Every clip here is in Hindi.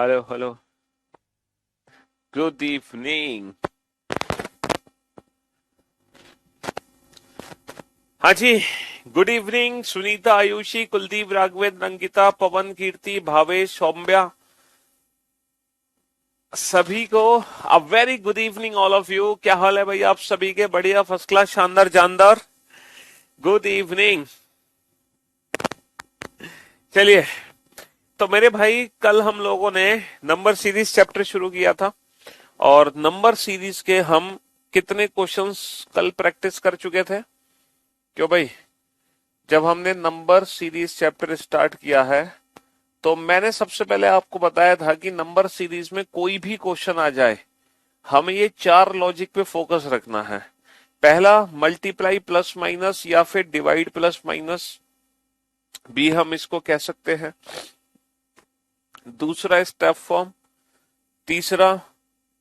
Hello hello. Good evening. हाँ जी। गुड इवनिंग सुनीता, आयुषी, कुलदीप, राघवेंद्र, अंकिता, पवन, कीर्ति, भावेश, सौम्या, सभी को a very good evening all of you. क्या हाल है भाई आप सभी के? बढ़िया, फर्स्ट क्लास, शानदार, जानदार। Good evening. चलिए, तो मेरे भाई कल हम लोगों ने नंबर सीरीज चैप्टर शुरू किया था, और नंबर सीरीज के हम कितने क्वेश्चंस कल प्रैक्टिस कर चुके थे? क्यों भाई? जब हमने नंबर सीरीज चैप्टर स्टार्ट किया है, तो मैंने सबसे पहले आपको बताया था कि नंबर सीरीज में कोई भी क्वेश्चन आ जाए, हमें ये चार लॉजिक पे फोकस रखना है। पहला, मल्टीप्लाई प्लस माइनस या फिर डिवाइड प्लस माइनस भी हम इसको कह सकते हैं। दूसरा, स्टेप फॉर्म। तीसरा,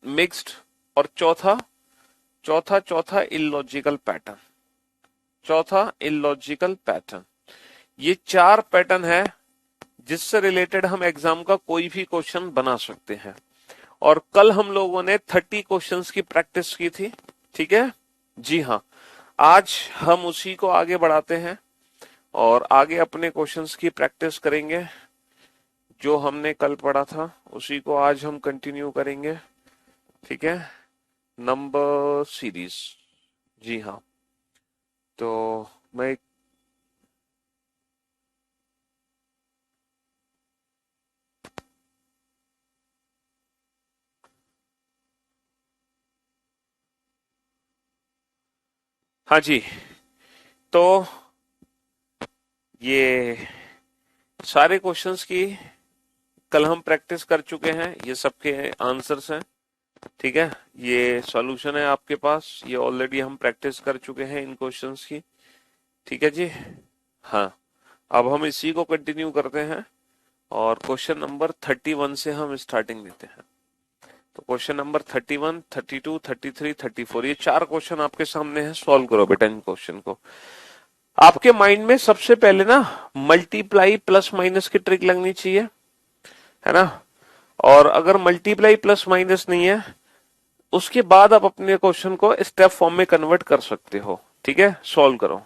मिक्स्ड। और चौथा चौथा चौथा इलॉजिकल पैटर्न। चौथा इलॉजिकल पैटर्न। ये चार पैटर्न है जिससे रिलेटेड हम एग्जाम का कोई भी क्वेश्चन बना सकते हैं। और कल हम लोगों ने 30 क्वेश्चंस की प्रैक्टिस की थी। ठीक है जी हाँ। आज हम उसी को आगे बढ़ाते हैं और आगे अपने क्वेश्चंस की प्रैक्टिस करेंगे। जो हमने कल पढ़ा था उसी को आज हम कंटिन्यू करेंगे। ठीक है, नंबर सीरीज। जी हाँ। तो मैं हाँ जी। तो ये सारे क्वेश्चंस की कल हम प्रैक्टिस कर चुके हैं, ये सबके आंसर्स हैं। ठीक है, ये सॉल्यूशन है आपके पास, ये ऑलरेडी हम प्रैक्टिस कर चुके हैं इन क्वेश्चंस की। ठीक है जी हाँ। अब हम इसी को कंटिन्यू करते हैं और क्वेश्चन नंबर 31 से हम स्टार्टिंग देते हैं। तो क्वेश्चन नंबर 31, 32, 33, 34, ये चार क्वेश्चन आपके सामने है। सॉल्व करो बेटा इन क्वेश्चन को। आपके माइंड में सबसे पहले ना मल्टीप्लाई प्लस माइनस की ट्रिक लगनी चाहिए, है ना? और अगर मल्टीप्लाई प्लस माइनस नहीं है, उसके बाद आप अपने क्वेश्चन को स्टेप फॉर्म में कन्वर्ट कर सकते हो। ठीक है, सॉल्व करो।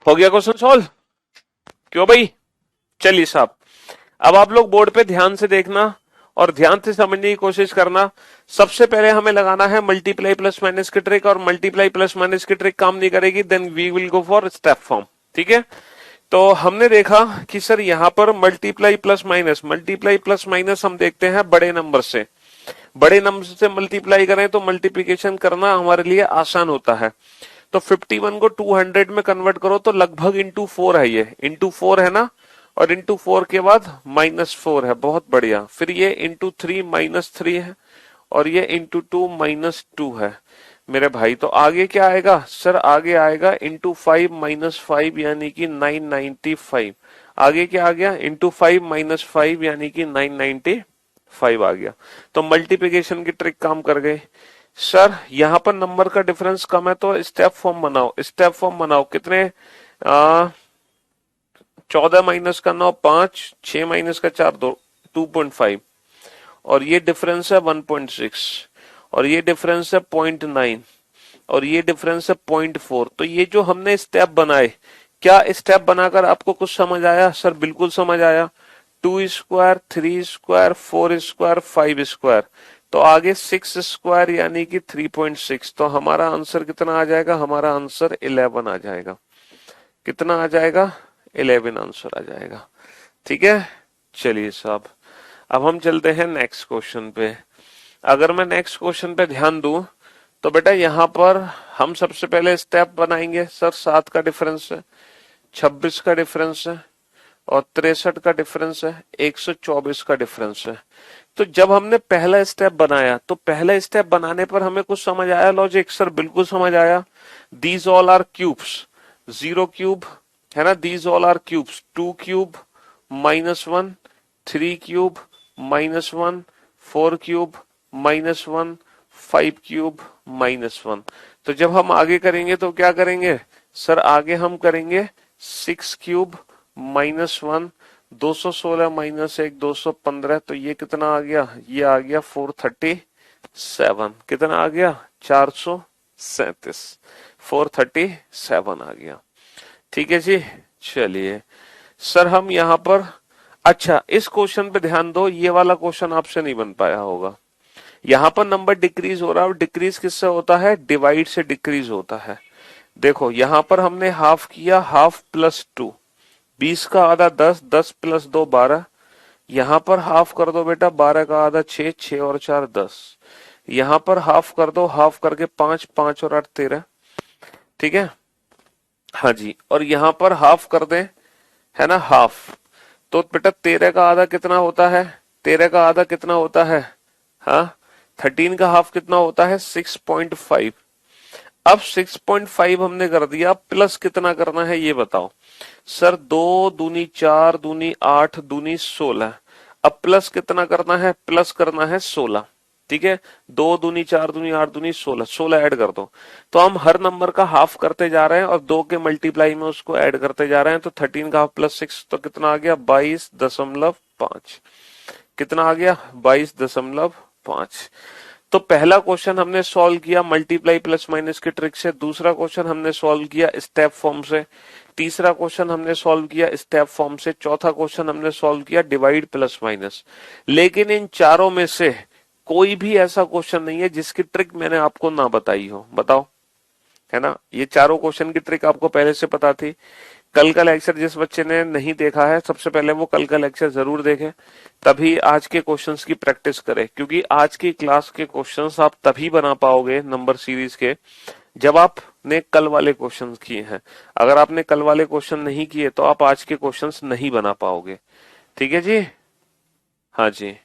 हो गया क्वेश्चन सॉल्व? क्यों भाई? चलिए साहब, अब आप लोग बोर्ड पे ध्यान से देखना और ध्यान से समझने की कोशिश करना। सबसे पहले हमें लगाना है मल्टीप्लाई प्लस माइनस की ट्रिक, और मल्टीप्लाई प्लस माइनस की ट्रिक काम नहीं करेगी, then we will go for step form. ठीक है, तो हमने देखा कि सर यहां पर मल्टीप्लाई प्लस माइनस हम देखते हैं बड़े नंबर से। बड़े नंबर से मल्टीप्लाई करें तो मल्टीप्लीकेशन करना हमारे लिए आसान होता है। तो 51 को 200 में कन्वर्ट करो तो लगभग इंटू 4 है, ये इंटू 4 है ना, और इंटू 4 के बाद -4 है। बहुत बढ़िया। फिर ये इंटू 3 -3 है, और ये इंटू 2 -2 है। मेरे भाई तो आगे क्या आएगा सर? आगे आएगा इंटू 5 -5 यानी कि 995। आगे क्या आ गया? इंटू 5 -5 यानी कि 995 आ गया। तो मल्टीप्लिकेशन की ट्रिक काम कर गई। सर यहां पर नंबर का डिफरेंस कम है तो स्टेप फॉर्म बनाओ। स्टेप फॉर्म बनाओ कितने? 14 माइनस का 9 5, 6 माइनस का 4 2, 2.5, और ये डिफरेंस है 1.6, और ये डिफरेंस है 0.9, और ये डिफरेंस है 0.4। तो ये जो हमने स्टेप बनाए, क्या स्टेप बनाकर आपको कुछ समझ आया? सर बिल्कुल समझ आया। 2 स्क्वायर, 3 स्क्वायर, 4 स्क्वायर, 5 स्क्वायर, तो आगे 6 स्क्वायर यानी कि 3.6। तो हमारा आंसर कितना आ जाएगा? हमारा आंसर 11 आ जाएगा। कितना आ जाएगा? 11 आंसर आ जाएगा। ठीक है, चलिए साहब, अब हम चलते हैं नेक्स्ट क्वेश्चन पे। अगर मैं नेक्स्ट क्वेश्चन पे ध्यान दूं तो बेटा यहां पर हम सबसे पहले स्टेप बनाएंगे। सर 7 का डिफरेंस है, 26 का डिफरेंस है, और 63 का डिफरेंस है, 124 का डिफरेंस है। तो जब हमने पहला स्टेप बनाया तो पहला स्टेप बनाने पर हमें कुछ समझ आया लॉजिक? सर बिल्कुल समझ आया। These all are cubes, 0 cube है ना, these all are cubes, 2 cube -1, 3 cube -1, 4 cube -1, 5 cube -1। तो जब हम आगे करेंगे तो क्या करेंगे? सर आगे हम करेंगे 6 क्यूब -1, 216 -1, 215। तो ये कितना आ गया? ये आ गया 437। कितना आ गया? 437। 437 आ गया। ठीक है जी, चलिए सर हम यहां पर, अच्छा इस क्वेश्चन पे ध्यान दो, ये वाला क्वेश्चन आपसे नहीं बन पाया होगा। यहां पर नंबर डिक्रीज हो रहा है, और डिक्रीज किससे होता है? डिवाइड से डिक्रीज होता है। देखो यहां पर हमने हाफ किया, हाफ +2, 20 का आधा 10, 10 + 2 12। यहां पर हाफ कर दो बेटा, 12 का आधा 6, 6 और 4 10। यहां पर हाफ कर दो, हाफ करके 5, 5 और 8 13। ठीक है, हाँ जी, और यहां पर हाफ कर दें, है ना, हाफ। तो बेटा 13 का आधा कितना होता है? 13 का आधा कितना होता है? हाँ, 13 का हाफ कितना होता है? 6.5। अब 6.5 हमने कर दिया, प्लस कितना करना है ये बताओ? सर 2 दूनी 4, दूनी 8, दूनी 16। अब प्लस कितना करना है? प्लस करना है 16। ठीक है, 2 दूनी 4, दूनी 8, दूनी 16, 16 ऐड कर दो। तो हम हर नंबर का हाफ करते जा रहे हैं और 2 के मल्टीप्लाई में उसको ऐड करते जा रहे हैं। तो 13 का हाफ +6 तो कितना आ गया? 22.5। कितना आ गया? 22.5। तो पहला क्वेश्चन हमने सॉल्व किया मल्टीप्लाई प्लस माइनस की ट्रिक से, दूसरा क्वेश्चन हमने सॉल्व किया स्टेप फॉर्म से, तीसरा क्वेश्चन हमने सॉल्व किया स्टेप फॉर्म से, चौथा क्वेश्चन हमने सॉल्व किया डिवाइड प्लस माइनस। लेकिन इन चारों में से कोई भी ऐसा क्वेश्चन नहीं है जिसकी ट्रिक मैंने आपको ना बताई हो। बताओ, है ना? ये चारों क्वेश्चन की ट्रिक आपको पहले से पता थी। कल का लेक्चर जिस बच्चे ने नहीं देखा है, सबसे पहले वो कल का लेक्चर जरूर देखे, तभी आज के क्वेश्चंस की प्रैक्टिस करें। क्योंकि आज की क्लास के क्वेश्चंस आप तभी बना पाओगे नंबर सीरीज के, जब आपने कल वाले क्वेश्चंस किए हैं। अगर आपने कल वाले क्वेश्चन नहीं किए तो आप आज के क्वेश्चंस नहीं बना पाओगे। ठीक है जी, हाँ जी।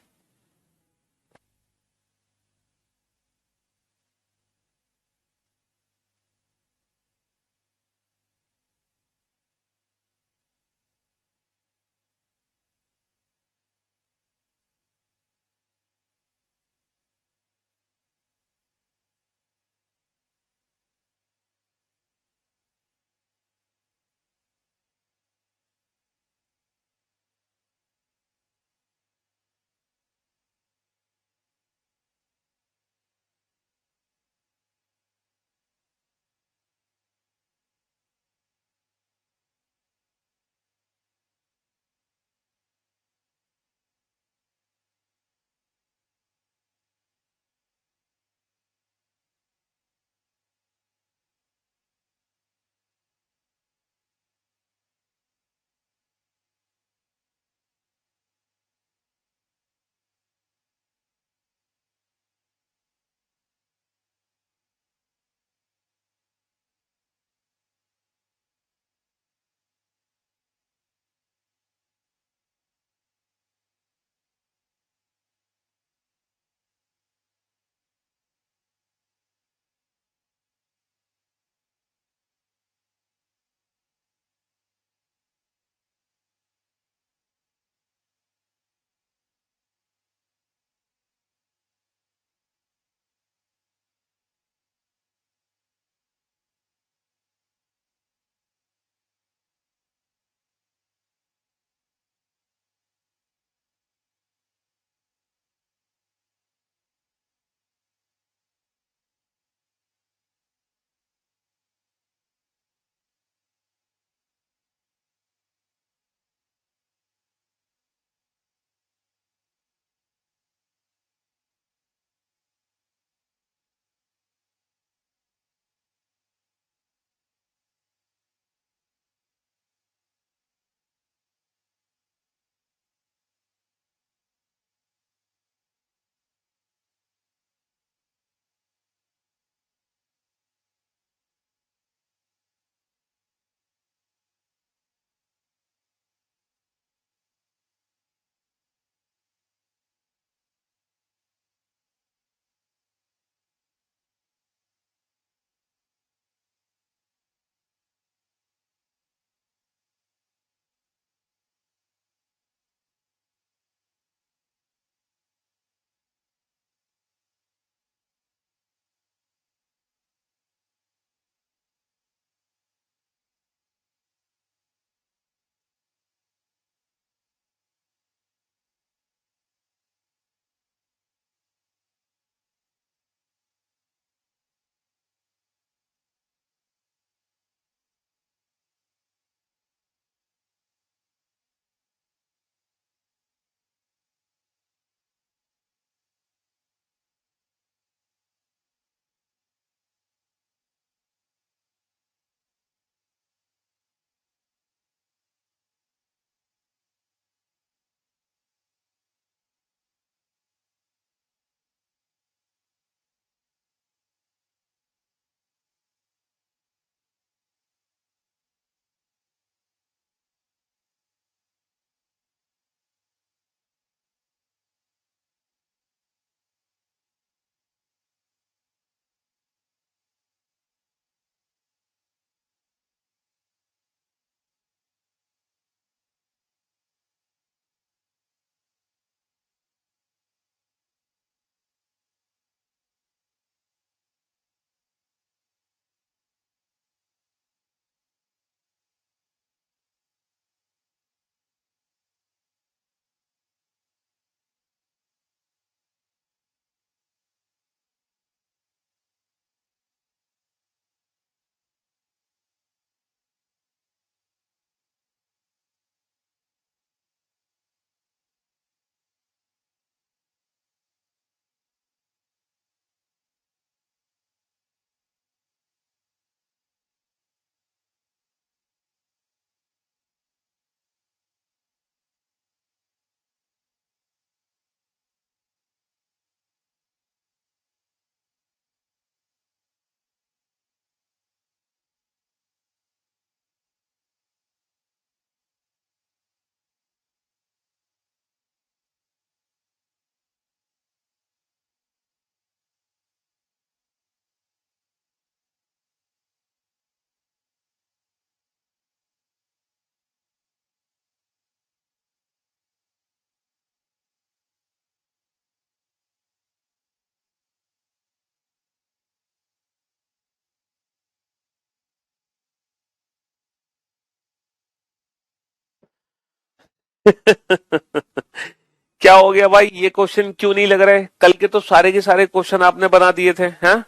क्या हो गया भाई, ये क्वेश्चन क्यों नहीं लग रहे? कल के तो सारे के सारे क्वेश्चन आपने बना दिए थे, हैं?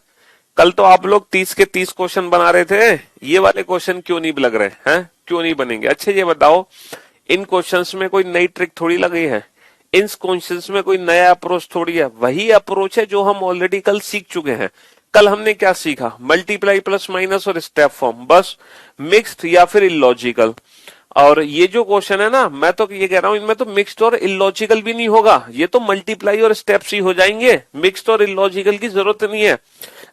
कल तो आप लोग 30 के 30 क्वेश्चन बना रहे थे। ये वाले क्वेश्चन क्यों नहीं लग रहे हैं? क्यों नहीं बनेंगे? अच्छा ये बताओ, इन क्वेश्चंस में कोई नई ट्रिक थोड़ी लगी है, इन क्वेश्चंस में कोई नया अप्रोच थोड़ी है, वही अप्रोच है जो हम ऑलरेडी कल सीख चुके हैं। कल हमने क्या सीखा? मल्टीप्लाई प्लस माइनस और स्टेप फॉर्म, बस। मिक्स्ड या फिर इलॉजिकल। और ये जो क्वेश्चन है ना, मैं तो ये कह रहा हूं इनमें तो मिक्स्ड और इलॉजिकल भी नहीं होगा, ये तो मल्टीप्लाई और स्टेप्स ही हो जाएंगे, मिक्स्ड और इलॉजिकल की जरूरत नहीं है।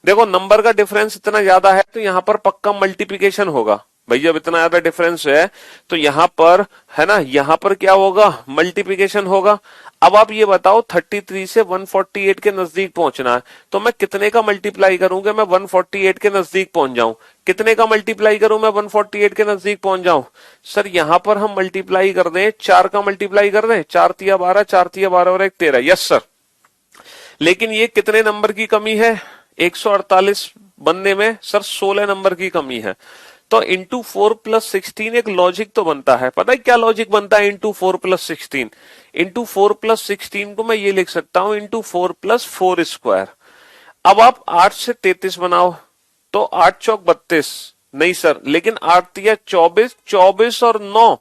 देखो नंबर का डिफरेंस इतना ज्यादा है तो यहां पर पक्का मल्टीप्लिकेशन होगा भाई, जब इतना ज्यादा डिफरेंस है तो यहां पर, है ना, यहां पर क्या होगा? मल्टीप्लिकेशन होगा। अब आप ये बताओ 33 से 148 के नजदीक पहुंचना है, तो मैं कितने का मल्टीप्लाई करूंगा मैं 148 के नजदीक पहुंच जाऊं? कितने का मल्टीप्लाई करूं मैं 148 के नजदीक पहुंच जाऊं? सर यहां पर हम मल्टीप्लाई कर दें, 4 का मल्टीप्लाई कर दें, 4 तिया 12, 4 तिया 12 और 1 13। Yes sir. लेकिन ये कितने नंबर की कमी है? 148 बनने में सर 16 नंबर की कमी है। तो इंटू 4 + 16 एक लॉजिक तो बनता है। पता है क्या लॉजिक बनता है इंटू 4 + 16? इंटू 4 + 16 को मैं ये लिख सकता हूं इंटू 4 + 4 स्क्वायर। अब आप 8 से 33 बनाओ तो 8 चौक 32, नहीं सर, लेकिन 8 तिया 24, 24 और 9,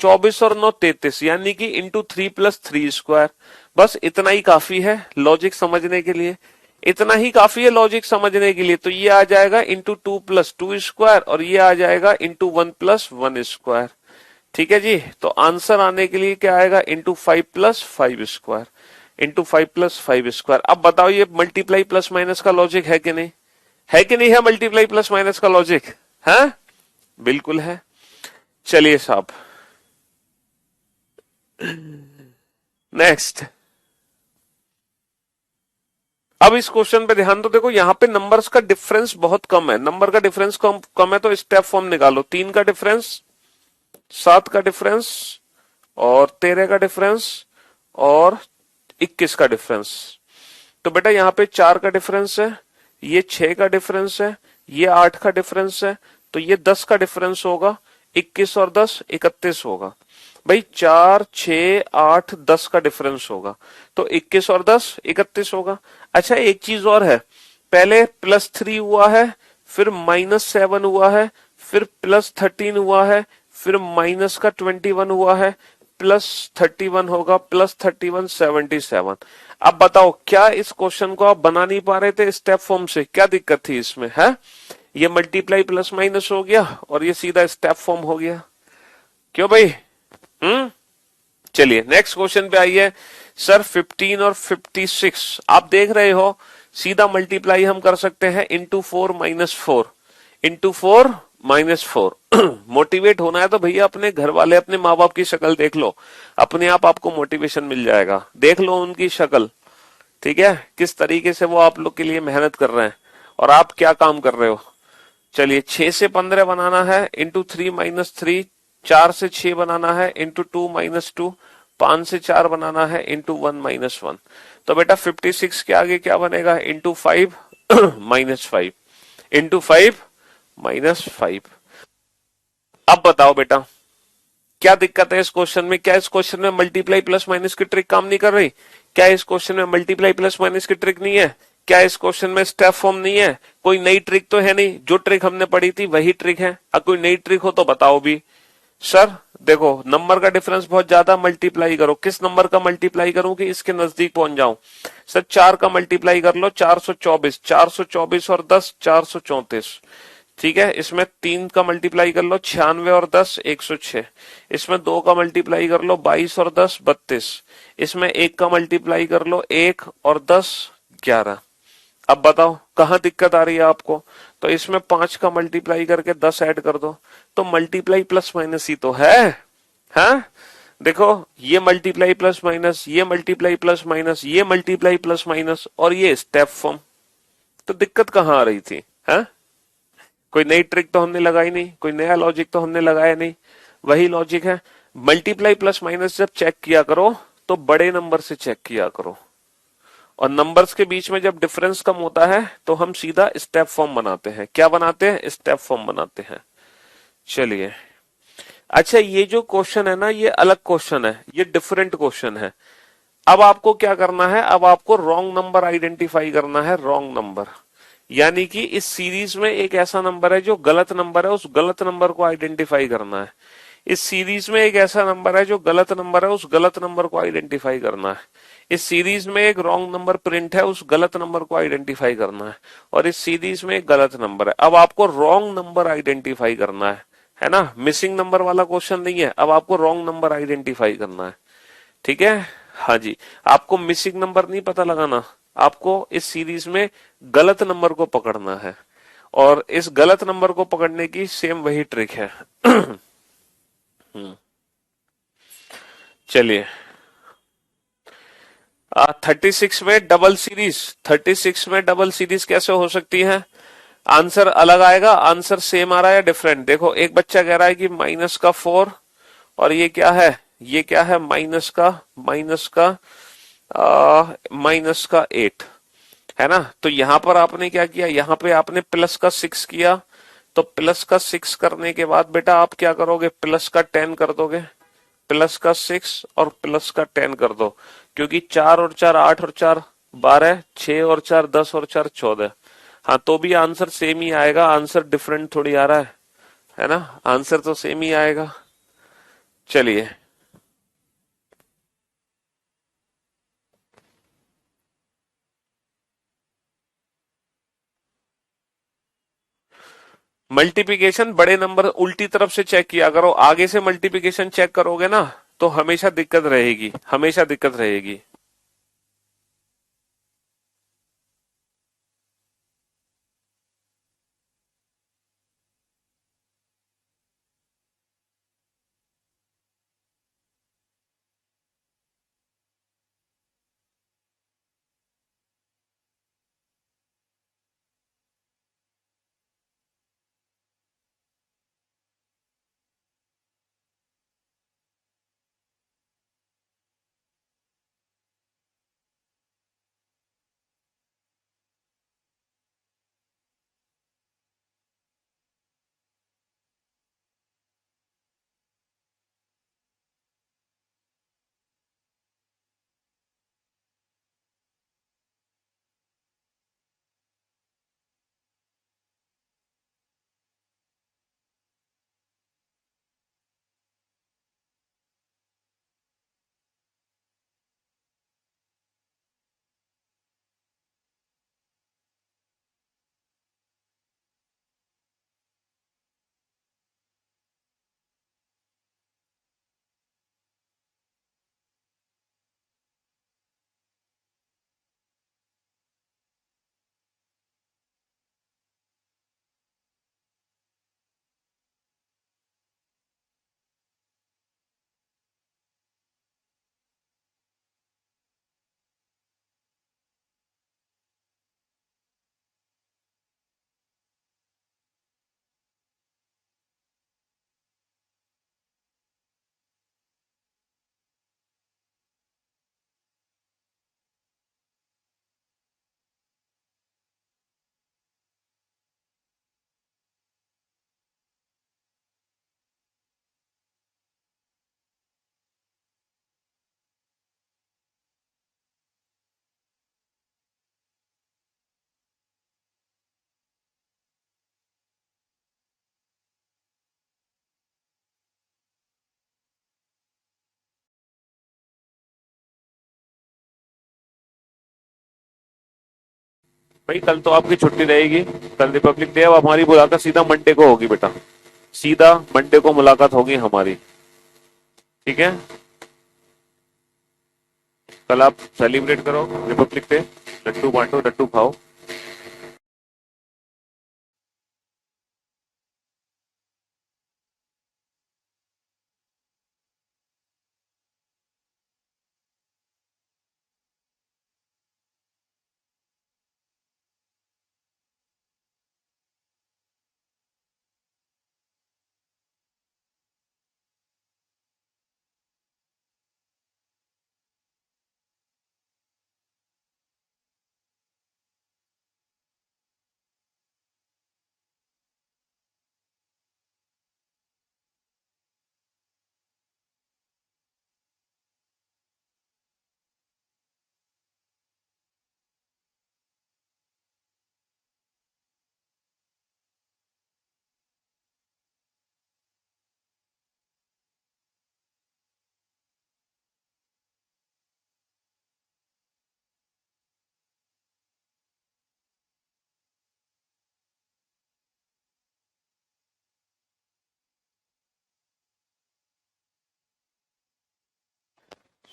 24 और 9 33, यानी कि इंटू 3 + 3 स्क्वायर। बस इतना ही काफी है लॉजिक समझने के लिए, इतना ही काफी है लॉजिक समझने के लिए। तो ये आ जाएगा इंटू 2 + 2 स्क्वायर और ये आ जाएगा इंटू 1 + 1 स्क्वायर। ठीक है जी। तो आंसर आने के लिए क्या आएगा? Into 5 + 5 square, into 5 + 5 square. अब बताओ ये मल्टीप्लाई प्लस माइनस का लॉजिक है कि नहीं? है कि नहीं है मल्टीप्लाई प्लस माइनस का लॉजिक? है, बिल्कुल है। चलिए साहब, नेक्स्ट। अब इस क्वेश्चन पे ध्यान दो, देखो यहाँ पे नंबर्स का डिफरेंस बहुत कम है, नंबर का डिफरेंस कम है, तो स्टेप फॉर्म निकालो। 3 का डिफरेंस, 7 का डिफरेंस और 13 का डिफरेंस और 21 का डिफरेंस। तो बेटा यहाँ पे 4 का डिफरेंस है, ये 6 का डिफरेंस है, ये 8 का डिफरेंस है, तो ये 10 का डिफरेंस होगा। 21 और 10 31 होगा। भाई 4 6 8 10 का डिफरेंस होगा, तो 21 और 10 31 होगा। अच्छा एक चीज और है, पहले +3 हुआ है, फिर -7 हुआ है, फिर +13 हुआ है, फिर -21 हुआ है, +31 होगा, +31 77। अब बताओ क्या इस क्वेश्चन को आप बना नहीं पा रहे थे स्टेप फॉर्म से? क्या दिक्कत थी इसमें है? ये मल्टीप्लाई प्लस माइनस हो गया और ये सीधा स्टेप फॉर्म हो गया। क्यों भाई? हम्म। चलिए नेक्स्ट क्वेश्चन पे आइए। सर 15 और 56 आप देख रहे हो, सीधा मल्टीप्लाई हम कर सकते हैं इंटू 4 - 4, इंटू 4 - 4। मोटिवेट होना है तो भैया अपने घर वाले, अपने माँ बाप की शक्ल देख लो, अपने आप आपको मोटिवेशन मिल जाएगा। देख लो उनकी शक्ल, ठीक है, किस तरीके से वो आप लोग के लिए मेहनत कर रहे हैं और आप क्या काम कर रहे हो। चलिए 6 से 15 बनाना है इंटू 3 - 3, 4 से 6 बनाना है इंटू 2 - 2, 5 से 4 बनाना है इंटू 1 - 1। तो बेटा 56 के आगे क्या बनेगा? Into 5 -5, into 5 -5। अब बताओ बेटा क्या दिक्कत है इस क्वेश्चन में? क्या इस क्वेश्चन में मल्टीप्लाई प्लस माइनस की ट्रिक काम नहीं कर रही? क्या इस क्वेश्चन में मल्टीप्लाई प्लस माइनस की ट्रिक नहीं है? क्या इस क्वेश्चन में स्टेप फॉर्म नहीं है? कोई नई ट्रिक तो है नहीं, जो ट्रिक हमने पढ़ी थी वही ट्रिक है। अब कोई नई ट्रिक हो तो बताओ भी। सर देखो नंबर का डिफरेंस बहुत ज्यादा, मल्टीप्लाई करो। किस नंबर का मल्टीप्लाई करूं कि इसके नजदीक पहुंच जाऊं? सर 4 का मल्टीप्लाई कर लो, 424, 424 और 10 434। ठीक है, इसमें 3 का मल्टीप्लाई कर लो, 96 और 10 106। इसमें 2 का मल्टीप्लाई कर लो, 22 और 10 32। इसमें 1 का मल्टीप्लाई कर लो, 1 और 10 11। अब बताओ कहां दिक्कत आ रही है आपको? तो इसमें 5 का मल्टीप्लाई करके 10 ऐड कर दो, तो मल्टीप्लाई प्लस माइनस ही तो है। हाँ देखो, ये मल्टीप्लाई प्लस माइनस, ये मल्टीप्लाई प्लस माइनस, ये मल्टीप्लाई प्लस माइनस और ये स्टेप फॉर्म। तो दिक्कत कहां आ रही थी? हाँ कोई नई ट्रिक तो हमने लगाई नहीं, कोई नया लॉजिक तो हमने लगाया नहीं, वही लॉजिक है। मल्टीप्लाई प्लस माइनस जब चेक किया करो तो बड़े नंबर से चेक किया करो, और नंबर्स के बीच में जब डिफरेंस कम होता है तो हम सीधा स्टेप फॉर्म बनाते हैं। क्या बनाते हैं? स्टेप फॉर्म बनाते हैं। चलिए अच्छा, ये जो क्वेश्चन है ना, ये अलग क्वेश्चन है, ये डिफरेंट क्वेश्चन है। अब आपको क्या करना है, अब आपको रॉन्ग नंबर आइडेंटिफाई करना है, रॉन्ग नंबर। यानी कि इस सीरीज में एक ऐसा नंबर है जो गलत नंबर है, उस गलत नंबर को आइडेंटिफाई करना है। इस सीरीज में एक ऐसा नंबर है जो गलत नंबर है, उस गलत नंबर को आइडेंटिफाई करना है। इस सीरीज में एक रॉन्ग नंबर प्रिंट है, उस गलत नंबर को आइडेंटिफाई करना है। और इस सीरीज में एक गलत नंबर है। अब आपको रॉन्ग नंबर आइडेंटिफाई करना है ना। मिसिंग नंबर वाला क्वेश्चन नहीं है, अब आपको रॉन्ग नंबर आइडेंटिफाई करना है। ठीक है। हाँ जी। आपको मिसिंग नंबर नहीं पता लगाना, आपको इस सीरीज में गलत नंबर को पकड़ना है। और इस गलत नंबर को पकड़ने की सेम वही ट्रिक है। चलिए। 36 में डबल सीरीज, 36 में डबल सीरीज कैसे हो सकती है? आंसर अलग आएगा, आंसर सेम आ रहा है डिफरेंट? देखो, एक बच्चा कह रहा है कि -4, और ये क्या है, ये क्या है, -8, है ना। तो यहां पर आपने क्या किया, यहां पे आपने +6 किया। तो +6 करने के बाद बेटा आप क्या करोगे, +10 कर दोगे। +6 और +10 कर दो। क्योंकि 4 और 4 8 और 4 12, 6 और 4 10 और 4 14। हाँ, तो भी आंसर सेम ही आएगा, आंसर डिफरेंट थोड़ी आ रहा है ना। आंसर तो सेम ही आएगा। चलिए। मल्टीप्लिकेशन बड़े नंबर उल्टी तरफ से चेक किया करो, आगे से मल्टीप्लिकेशन चेक करोगे ना तो हमेशा दिक्कत रहेगी, हमेशा दिक्कत रहेगी। भाई कल तो आपकी छुट्टी रहेगी, कल रिपब्लिक डे। अब हमारी मुलाकात सीधा मंडे को होगी बेटा, सीधा मंडे को मुलाकात होगी हमारी। ठीक है। कल आप सेलिब्रेट करो रिपब्लिक डे, लड्डू बांटो, लड्डू खाओ।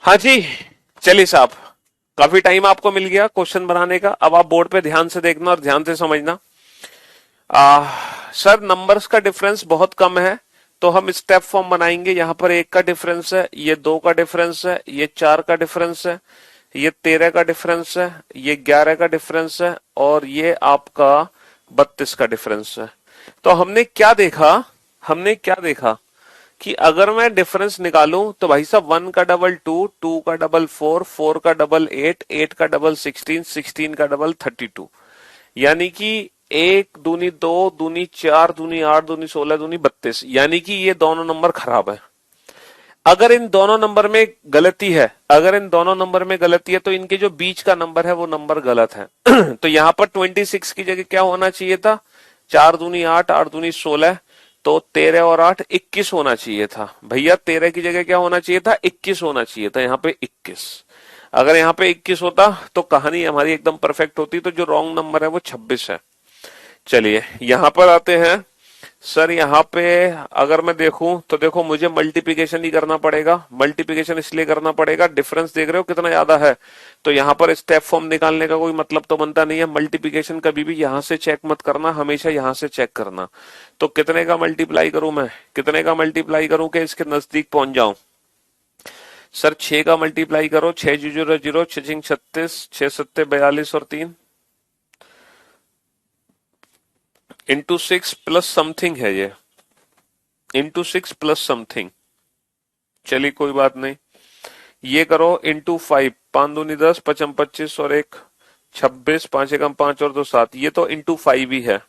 हाँ जी, चलिए साहब, काफी टाइम आपको मिल गया क्वेश्चन बनाने का। अब आप बोर्ड पे ध्यान से देखना और ध्यान से समझना। सर नंबर्स का डिफरेंस बहुत कम है, तो हम स्टेप फॉर्म बनाएंगे। यहाँ पर 1 का डिफरेंस है, ये 2 का डिफरेंस है, ये 4 का डिफरेंस है, ये 13 का डिफरेंस है, ये 11 का डिफरेंस है, और ये आपका 32 का डिफरेंस है। तो हमने क्या देखा कि अगर मैं डिफरेंस निकालूं तो भाई साहब 1 का डबल 2, 2 का डबल 4, 4 का डबल 8, 8 का डबल 16, 16 का डबल 32। यानी कि 1 दूनी 2 दूनी 4 दूनी 8 दूनी 16 दूनी 32, यानी कि ये दोनों नंबर खराब है। अगर इन दोनों नंबर में गलती है तो इनके जो बीच का नंबर है वो नंबर गलत है। तो यहां पर 26 की जगह क्या होना चाहिए था? 4 दूनी 8, 8 दूनी 16, तो 13 और 8 21 होना चाहिए था। भैया 13 की जगह क्या होना चाहिए था? 21 होना चाहिए था, यहाँ पे 21। अगर यहाँ पे 21 होता तो कहानी हमारी एकदम परफेक्ट होती। तो जो रॉन्ग नंबर है वो 26 है। चलिए यहां पर आते हैं। सर यहाँ पे अगर मैं देखूं तो देखो मुझे मल्टीप्लिकेशन ही करना पड़ेगा। मल्टीप्लिकेशन इसलिए करना पड़ेगा, डिफरेंस देख रहे हो कितना ज्यादा है, तो यहाँ पर स्टेप फॉर्म निकालने का कोई मतलब तो बनता नहीं है। मल्टीप्लिकेशन कभी भी यहां से चेक मत करना, हमेशा यहां से चेक करना। तो कितने का मल्टीप्लाई करूं मैं, कितने का मल्टीप्लाई करूं कि इसके नजदीक पहुंच जाऊं? सर 6 का मल्टीप्लाई करो, 6 जीरो जीरो, 6 36, 6 सत्ते 42 और 3 इंटू 6 प्लस समथिंग है ये, इंटू 6 प्लस समथिंग। चलिए कोई बात नहीं, ये करो इंटू 5, 5 दूनी 10, 55 25 और 1 26, 5 एकम 5 और 2 7, ये तो इंटू 5 ही है।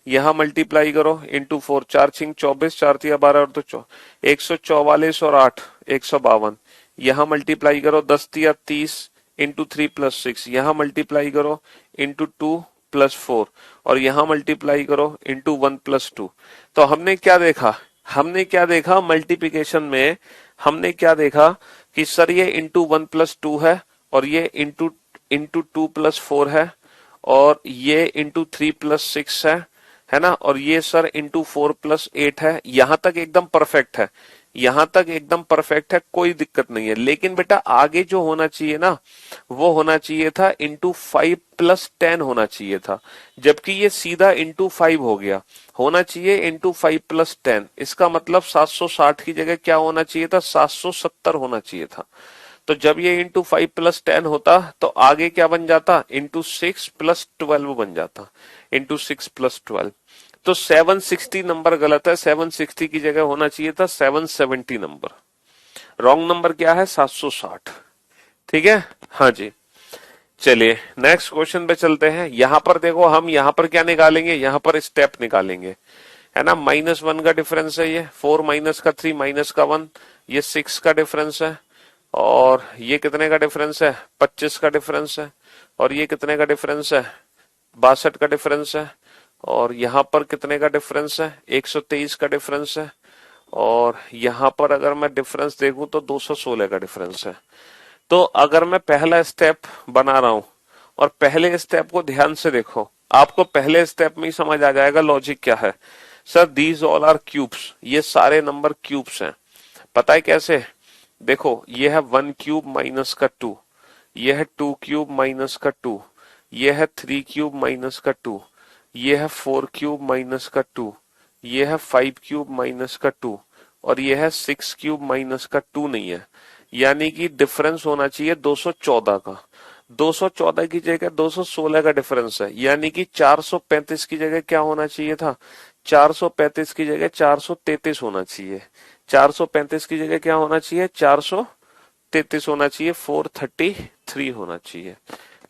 यहां मल्टीप्लाई करो इंटू 4, 4 छिंग 24, 4 तिया 12 और 2 144 और 8 152। यहां मल्टीप्लाई करो 10 तिया 30 इंटू 3 प्लस 6, यहां मल्टीप्लाई करो इंटू 2 प्लस 4, और यहां मल्टीप्लाई करो इंटू 1 प्लस 2। तो हमने क्या देखा मल्टीप्लिकेशन में? हमने क्या देखा कि सर ये इंटू 1 प्लस 2 है, और ये इंटू इंटू 2 प्लस 4 है, और ये इंटू 3 प्लस 6 है ना, और ये सर इंटू 4 प्लस 8 है। यहां तक एकदम परफेक्ट है, यहां तक एकदम परफेक्ट है, कोई दिक्कत नहीं है। लेकिन बेटा आगे जो होना चाहिए ना, वो होना चाहिए था इंटू 5 प्लस 10 होना चाहिए था, जबकि ये सीधा इंटू 5 हो गया। होना चाहिए इंटू 5 प्लस 10, इसका मतलब 760 की जगह क्या होना चाहिए था? 770 होना चाहिए था। तो जब ये इंटू 5 प्लस 10 होता तो आगे क्या बन जाता? इंटू 6 प्लस 12 बन जाता, इंटू 6 प्लस 12। तो 760 नंबर गलत है, 760 की जगह होना चाहिए था 770 नंबर। रॉन्ग नंबर क्या है? 760। ठीक है, हाँ जी। चलिए नेक्स्ट क्वेश्चन पे चलते हैं। यहां पर देखो, हम यहां पर क्या निकालेंगे? यहां पर स्टेप निकालेंगे, है ना। -1 का डिफरेंस है ये, 4 माइनस का 3 माइनस का 1, ये 6 का डिफरेंस है, और ये कितने का डिफरेंस है? 25 का डिफरेंस है, और ये कितने का डिफरेंस है? 62 का डिफरेंस है, और यहां पर कितने का डिफरेंस है? 123 का डिफरेंस है, और यहां पर अगर मैं डिफरेंस देखूं तो 216 का डिफरेंस है। तो अगर मैं पहला स्टेप बना रहा हूं, और पहले स्टेप को ध्यान से देखो, आपको पहले स्टेप में ही समझ आ जाएगा लॉजिक क्या है। Sir these all are cubes, ये सारे नंबर क्यूब्स हैं। पता है कैसे? देखो ये है 1 क्यूब माइनस का 2, ये है 2 क्यूब माइनस का 2, ये है 3 क्यूब माइनस का 2, ये है 4 क्यूब माइनस का 2, ये है 5 क्यूब माइनस का 2, और ये है 6 क्यूब माइनस का 2 नहीं है। यानी कि डिफरेंस होना चाहिए 214 का। 214 की जगह 216 का डिफरेंस है, यानी कि 435 की जगह क्या होना चाहिए था? 435 की जगह 433 होना चाहिए। 435 की जगह क्या होना चाहिए? 433 होना चाहिए, 433 होना चाहिए।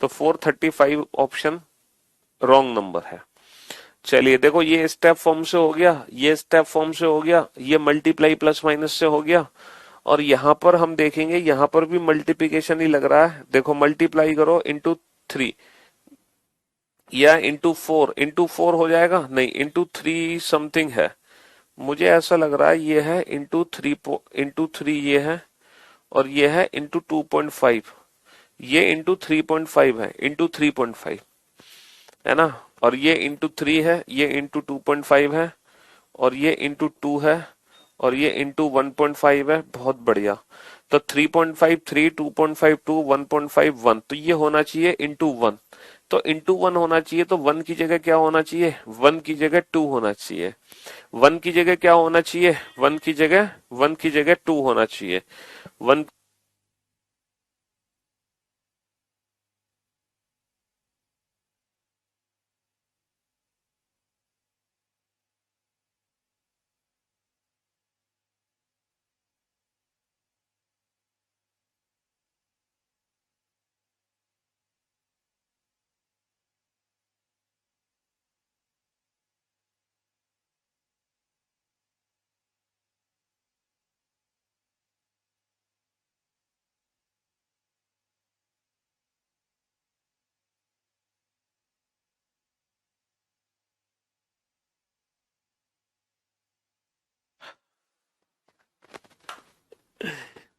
तो 435 ऑप्शन रॉन्ग नंबर है। चलिए देखो, ये स्टेप फॉर्म से हो गया, ये स्टेप फॉर्म से हो गया, ये मल्टीप्लाई प्लस माइनस से हो गया, और यहां पर हम देखेंगे, यहां पर भी मल्टीप्लीकेशन ही लग रहा है। देखो मल्टीप्लाई करो इंटू 3 या इंटू फोर हो जाएगा, नहीं इंटू 3 समथिंग है, मुझे ऐसा लग रहा है ये है इंटू 3 ये है, और ये है इंटू 2.5, ये इंटू 3.5 है, इंटू 3.5 है ना, और ये इंटू 3 है, ये इंटू 2.5 है, और ये इंटू 2 है, और ये इंटू 1.5 है। बहुत बढ़िया। तो 3.53, 2.52, 1.51, तो ये होना चाहिए इंटू वन। तो इंटू वन होना चाहिए, तो वन की जगह क्या होना चाहिए, वन की जगह टू होना चाहिए। वन की जगह क्या होना चाहिए, वन की जगह टू होना चाहिए। वन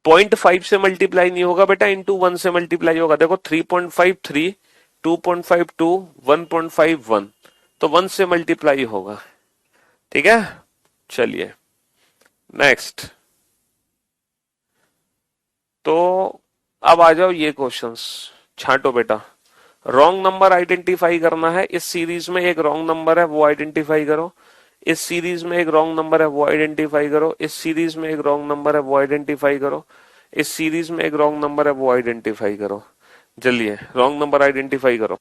0.5 से मल्टीप्लाई नहीं होगा बेटा, इंटू वन से मल्टीप्लाई होगा। देखो 3.53, 2.52, 1.51, तो वन से मल्टीप्लाई होगा। ठीक है, चलिए नेक्स्ट। तो अब आ जाओ ये क्वेश्चंस, छांटो बेटा। रॉन्ग नंबर आइडेंटिफाई करना है। इस सीरीज में एक रॉन्ग नंबर है, वो आइडेंटिफाई करो। इस सीरीज में एक रॉन्ग नंबर है, वो आइडेंटिफाई करो। इस सीरीज में एक रॉन्ग नंबर है, वो आइडेंटिफाई करो। इस सीरीज में एक रॉन्ग नंबर है, वो आइडेंटिफाई करो। जल्दी रॉन्ग नंबर आइडेंटिफाई करो।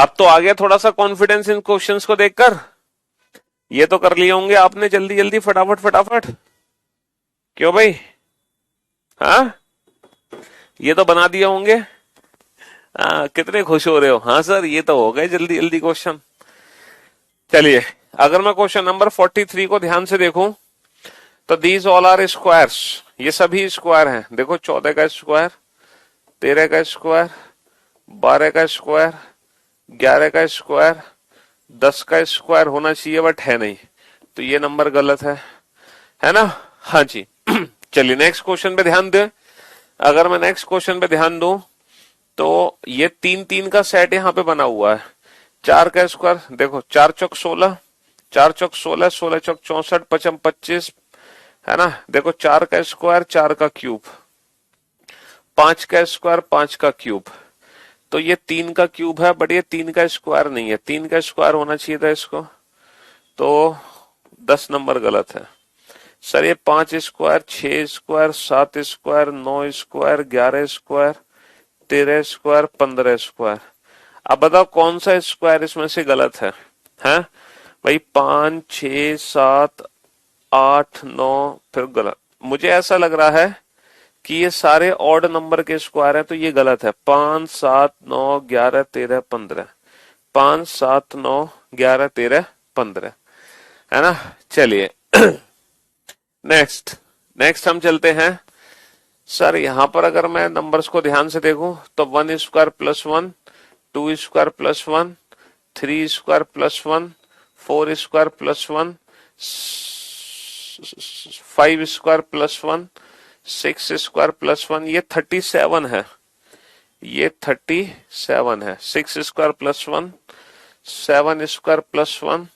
अब तो आ गया थोड़ा सा कॉन्फिडेंस इन क्वेश्चंस को देखकर। ये तो कर लिए होंगे आपने जल्दी जल्दी फटाफट फटाफट, क्यों भाई? हाँ, ये तो बना दिए होंगे। हाँ, कितने खुश हो रहे हो? हाँ सर, ये तो हो गए जल्दी जल्दी क्वेश्चन। चलिए, अगर मैं क्वेश्चन नंबर 43 को ध्यान से देखूं तो दीज ऑल आर स्क्वायर्स, ये सभी स्क्वायर हैं। देखो, 14 का स्क्वायर, 13 का स्क्वायर, 12 का स्क्वायर, 11 का स्क्वायर, 10 का स्क्वायर होना चाहिए बट है नहीं, तो ये नंबर गलत है ना? हाँ जी। चलिए नेक्स्ट क्वेश्चन पे ध्यान दें। अगर मैं नेक्स्ट क्वेश्चन पे ध्यान दूं तो ये 3 3 का सेट यहाँ पे बना हुआ है। 4 का स्क्वायर, देखो 4 चौक 16, 4 चौक 16, 16 चौक 64, 5 25, है ना? देखो 4 का स्क्वायर, 4 का क्यूब, 5 का स्क्वायर, 5 का क्यूब, तो ये 3 का क्यूब है बट ये 3 का स्क्वायर नहीं है। 3 का स्क्वायर होना चाहिए था इसको, तो 10 नंबर गलत है। सर ये 5 square, 6 square, 7 square, 9 square, 11 square, 13 square, 15 square. अब बताओ कौन सा स्क्वायर इसमें से गलत है? हैं भाई? 5, 6, 7, 8, 9, फिर गलत। मुझे ऐसा लग रहा है कि ये सारे ऑड नंबर के स्क्वायर हैं, तो ये गलत है। 5, 7, 9, 11, 13, 15, 5, 7, 9, 11, 13, 15, है ना? चलिए नेक्स्ट, नेक्स्ट हम चलते हैं। सर यहां पर अगर मैं नंबर्स को ध्यान से देखूं तो 1 square plus 1, 2 square plus 1, 3 square plus 1, 4 square plus 1, 5 square plus 1, 6 square plus 1, ये 37 है। ये 37 है। 6 स्क्वायर प्लस 1, 7 स्क्वायर प्लस 1,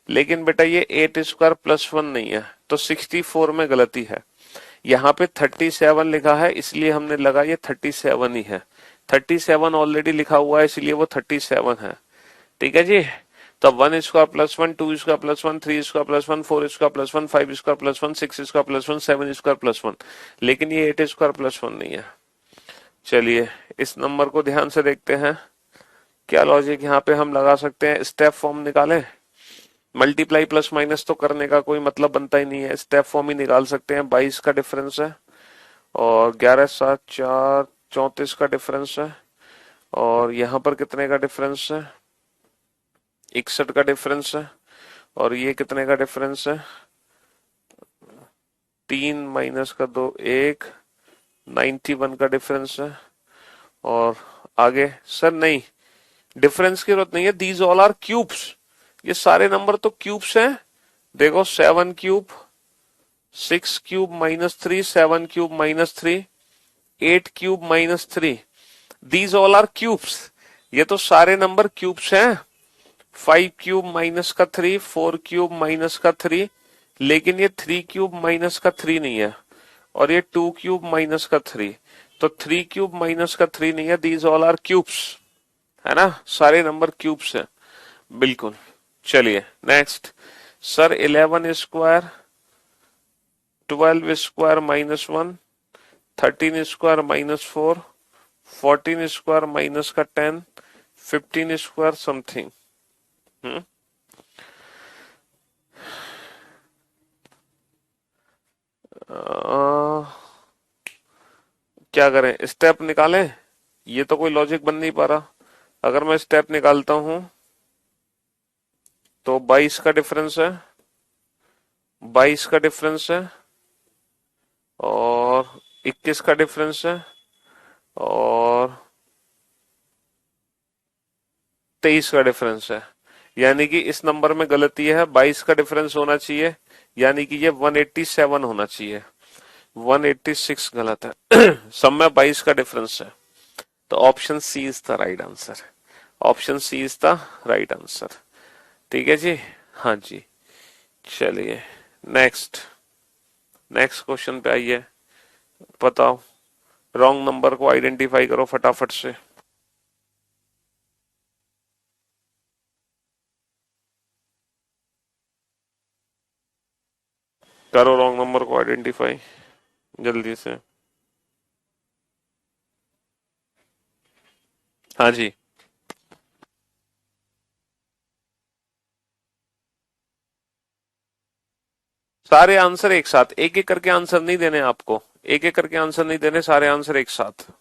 लेकिन बेटा ये 8 स्क्वायर प्लस 1 नहीं है, तो 64 में गलती है। यहाँ पे 37 लिखा है इसलिए हमने लगा ये 37 ही है। 37 ऑलरेडी लिखा हुआ है इसलिए वो 37 है। ठीक है जी। तो 1 square plus 1, 2 square plus 1, 3 square plus 1, 4 square plus 1, 5 square plus 1, 6 square plus 1, 7 square plus 1, लेकिन ये 8 स्क्वायर प्लस 1 नहीं है। चलिए इस नंबर को ध्यान से देखते हैं। क्या लॉजिक यहाँ पे हम लगा सकते हैं? स्टेप फॉर्म निकालें। मल्टीप्लाई प्लस माइनस तो करने का कोई मतलब बनता ही नहीं है, स्टेप फॉर्म ही निकाल सकते हैं। 22 का डिफरेंस है और 11 7 4 34 का डिफरेंस है, और यहाँ पर कितने का डिफरेंस है? 61 का डिफरेंस है, और ये कितने का डिफरेंस है? 3 माइनस का 2 1, 91 का डिफरेंस है। और आगे सर नहीं, डिफरेंस की जरूरत नहीं है, दीज ऑल आर क्यूब्स। ये सारे नंबर तो क्यूब्स हैं। देखो 7 cube, 6 cube minus 3, 7 cube minus 3, 8 cube minus 3, these all are cubes. ये तो सारे नंबर क्यूब्स हैं। 5 क्यूब माइनस का 3, 4 क्यूब माइनस का 3, लेकिन ये 3 क्यूब माइनस का 3 नहीं है, और ये 2 क्यूब माइनस का 3, तो 3 क्यूब माइनस का 3 नहीं है। दीज ऑल आर क्यूब्स, है ना? सारे नंबर क्यूब्स हैं, बिल्कुल। चलिए next. Sir 11 square, 12 square minus 1, 13 square minus 4, 14 square minus का 10, 15 स्क्वायर समथिंग। क्या करें? स्टेप निकालें? ये तो कोई लॉजिक बन नहीं पा रहा। अगर मैं स्टेप निकालता हूं तो 22 का डिफरेंस है, 22 का डिफरेंस है, और 21 का डिफरेंस है, और 23 का डिफरेंस है। यानी कि इस नंबर में गलती है। 22 का डिफरेंस होना चाहिए, यानी कि ये 187 होना चाहिए। 186 गलत है। सब में 22 का डिफरेंस है, तो option C is the right answer. Option C is the right answer. ठीक है जी। हाँ जी। चलिए नेक्स्ट, नेक्स्ट क्वेश्चन पे आइए। बताओ, रॉन्ग नंबर को आइडेंटिफाई करो फटाफट से। करो रॉन्ग नंबर को आइडेंटिफाई जल्दी से। हाँ जी। सारे आंसर एक साथ, एक एक करके आंसर नहीं देने आपको, एक एक करके आंसर नहीं देने, सारे आंसर एक साथ।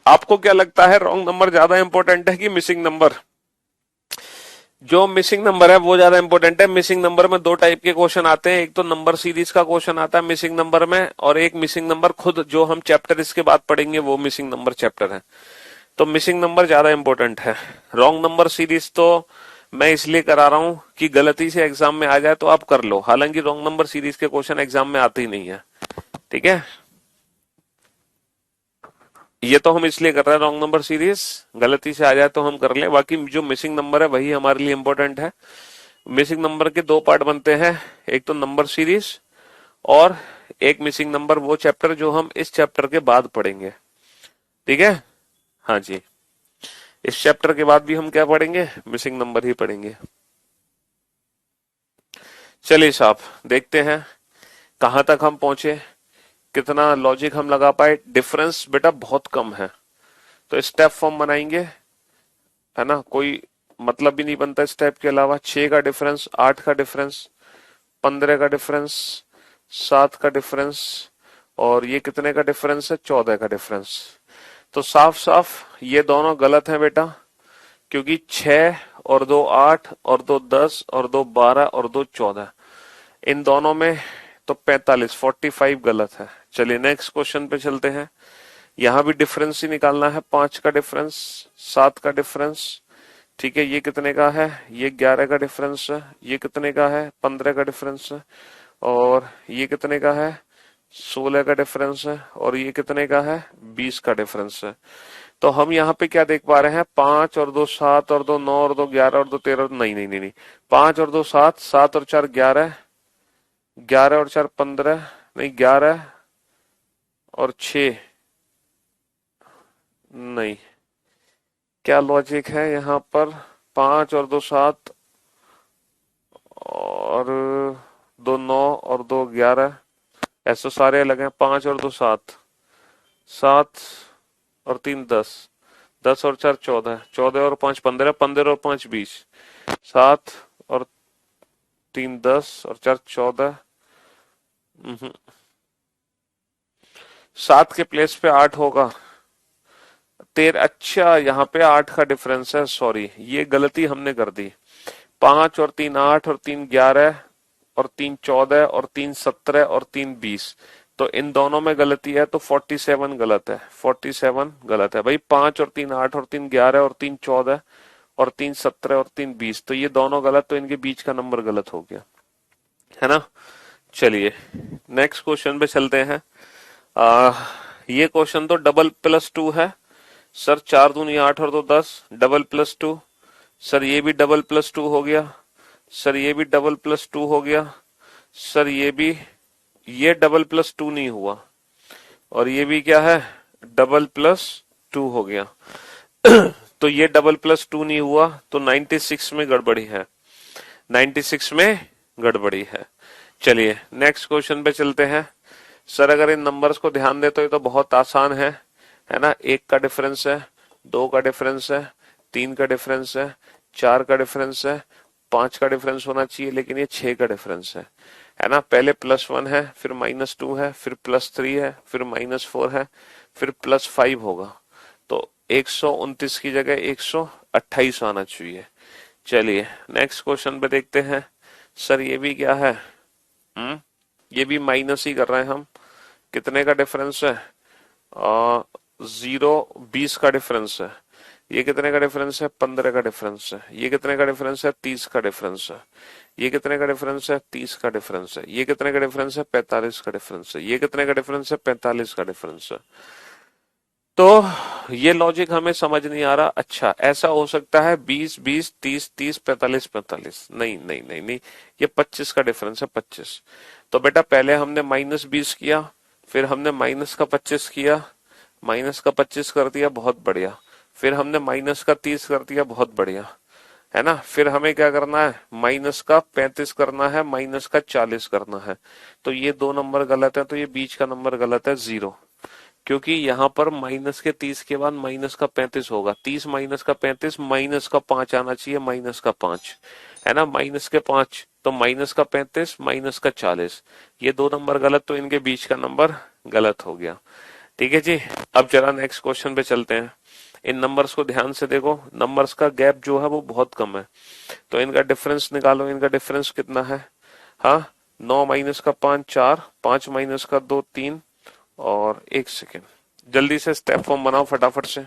आपको क्या लगता है, रॉन्ग नंबर ज्यादा इंपॉर्टेंट है कि मिसिंग नंबर? जो मिसिंग नंबर है वो ज्यादा इंपॉर्टेंट है। मिसिंग नंबर में दो टाइप के क्वेश्चन आते हैं, एक तो नंबर सीरीज का क्वेश्चन आता है मिसिंग नंबर में, और एक मिसिंग नंबर खुद जो हम चैप्टर इसके बाद पढ़ेंगे वो मिसिंग नंबर चैप्टर है। तो मिसिंग नंबर ज्यादा इंपॉर्टेंट है। रॉन्ग नंबर सीरीज तो मैं इसलिए करा रहा हूं कि गलती से एग्जाम में आ जाए तो आप कर लो, हालांकि रॉन्ग नंबर सीरीज के क्वेश्चन एग्जाम में आते ही नहीं है। ठीक है, ये तो हम इसलिए कर रहे हैं रॉन्ग नंबर सीरीज, गलती से आ जाए तो हम कर लें, बाकी जो मिसिंग नंबर है वही हमारे लिए इंपॉर्टेंट है। मिसिंग नंबर के दो पार्ट बनते हैं, एक तो नंबर सीरीज और एक मिसिंग नंबर वो चैप्टर जो हम इस चैप्टर के बाद पढ़ेंगे। ठीक है, हाँ जी, इस चैप्टर के बाद भी हम क्या पढ़ेंगे, मिसिंग नंबर ही पढ़ेंगे। चलिए साहब, देखते हैं कहां तक हम पहुंचे, कितना लॉजिक हम लगा पाए। डिफरेंस बेटा बहुत कम है, तो स्टेप फॉर्म बनाएंगे, है ना, कोई मतलब भी नहीं बनता स्टेप के अलावा। 6 का डिफरेंस, 8 का डिफरेंस, 15 का डिफरेंस, 7 का डिफरेंस, और ये कितने का डिफरेंस है, 14 का डिफरेंस। तो साफ साफ ये दोनों गलत हैं बेटा, क्योंकि 6 और 2 8 और 2 10 और 2 12 और 2 14, इन दोनों में तो 45 गलत है। चलिए नेक्स्ट क्वेश्चन पे चलते हैं। यहां भी डिफरेंस ही निकालना है, 5 का डिफरेंस, 7 का डिफरेंस, ठीक है, ये कितने का है, ये 11 का डिफरेंस है, ये कितने का है, 15 का डिफरेंस है, और ये कितने का है, 16 का डिफरेंस है, और ये कितने का है, 20 का डिफरेंस है। तो हम यहाँ पे क्या देख पा रहे हैं, 5 और 2 7 और 2 9 और 2 11 और 2 13, नहीं नहीं नहीं नहीं, 5 और 2 7, 7 और 4 11, 11 और 4 15, नहीं 11 और 6, नहीं, क्या लॉजिक है यहाँ पर, 5 और 2 7 और 2 9 और 2 11, ऐसे सारे अलग हैं। 5 और 2 7, 7 और 3 10, 10 और 4 14, 14 और 5 15, 15 और 5 20, 7 और 3 10 और 4 14, हम्म, 7 के प्लेस पे 8 होगा। अच्छा, यहाँ पे 8 का डिफरेंस है, सॉरी ये गलती हमने कर दी। 5 और 3 8 और 3 11 और 3 14 और 3 17 और 3 20। तो इन दोनों में गलती है, तो 47 गलत है, 47 गलत है भाई। 5 और 3 8 और 3 11 और 3 14 और 3 17 और 3 20, तो ये दोनों गलत, तो इनके बीच का नंबर गलत हो गया, है ना। चलिए नेक्स्ट क्वेश्चन पे चलते हैं। आ, ये क्वेश्चन तो डबल प्लस टू है। सर 4 दूनी 8 और 2 10, डबल प्लस टू। सर ये भी डबल प्लस टू हो गया। सर ये भी डबल प्लस टू हो गया। सर ये भी, ये डबल प्लस टू नहीं हुआ, और ये भी क्या है, डबल प्लस टू हो गया। तो ये डबल प्लस टू नहीं हुआ, तो 96 में गड़बड़ी है, 96 में गड़बड़ी है। चलिए नेक्स्ट क्वेश्चन पे चलते हैं। सर अगर इन नंबर्स को ध्यान दे तो ये तो बहुत आसान है ना। 1 का डिफरेंस है, 2 का डिफरेंस है, 3 का डिफरेंस है, 4 का डिफरेंस है, 5 का डिफरेंस होना चाहिए, लेकिन ये 6 का डिफरेंस है ना। पहले +1 है, फिर -2 है, फिर +3 है, फिर -4 है, फिर +5 होगा। तो 129 की जगह 128 आना चाहिए। चलिए नेक्स्ट क्वेश्चन पे देखते हैं। सर ये भी क्या है, ये भी माइनस ही कर रहे हैं हम। कितने का डिफरेंस है, 0 20 का डिफरेंस है। ये कितने का डिफरेंस है, 15 का डिफरेंस है। ये कितने का डिफरेंस है, 30 का डिफरेंस है। ये कितने का डिफरेंस है, 30 का डिफरेंस है। ये कितने का डिफरेंस है, 45 का डिफरेंस है। ये कितने का डिफरेंस है, 45 का डिफरेंस है। तो ये लॉजिक हमें समझ नहीं आ रहा। अच्छा ऐसा हो सकता है 20 20 30 30 45 45, नहीं नहीं नहीं नहीं, ये 25 का डिफरेंस है, 25। तो बेटा पहले हमने -20 किया, फिर हमने -25 किया, -25 कर दिया, बहुत बढ़िया। फिर हमने -30 कर दिया, बहुत बढ़िया, है ना। फिर हमें क्या करना है, -35 करना है, -40 करना है। तो ये दो नंबर गलत है, तो ये बीच का नंबर गलत है, 0। क्योंकि यहाँ पर -30 के बाद -35 होगा। 30 -35, -5 आना चाहिए, -5, है ना, -5। तो -35 -40, ये दो नंबर गलत, तो इनके बीच का नंबर गलत हो गया। ठीक है जी। अब जरा नेक्स्ट क्वेश्चन पे चलते हैं। इन नंबर्स को ध्यान से देखो, नंबर्स का गैप जो है वो बहुत कम है, तो इनका डिफरेंस निकालो। इनका डिफरेंस कितना है, हाँ, 9 माइनस का 5 4, 5 माइनस का 2 3, और 1 सेकेंड, जल्दी से स्टेप फॉर्म बनाओ फटाफट से।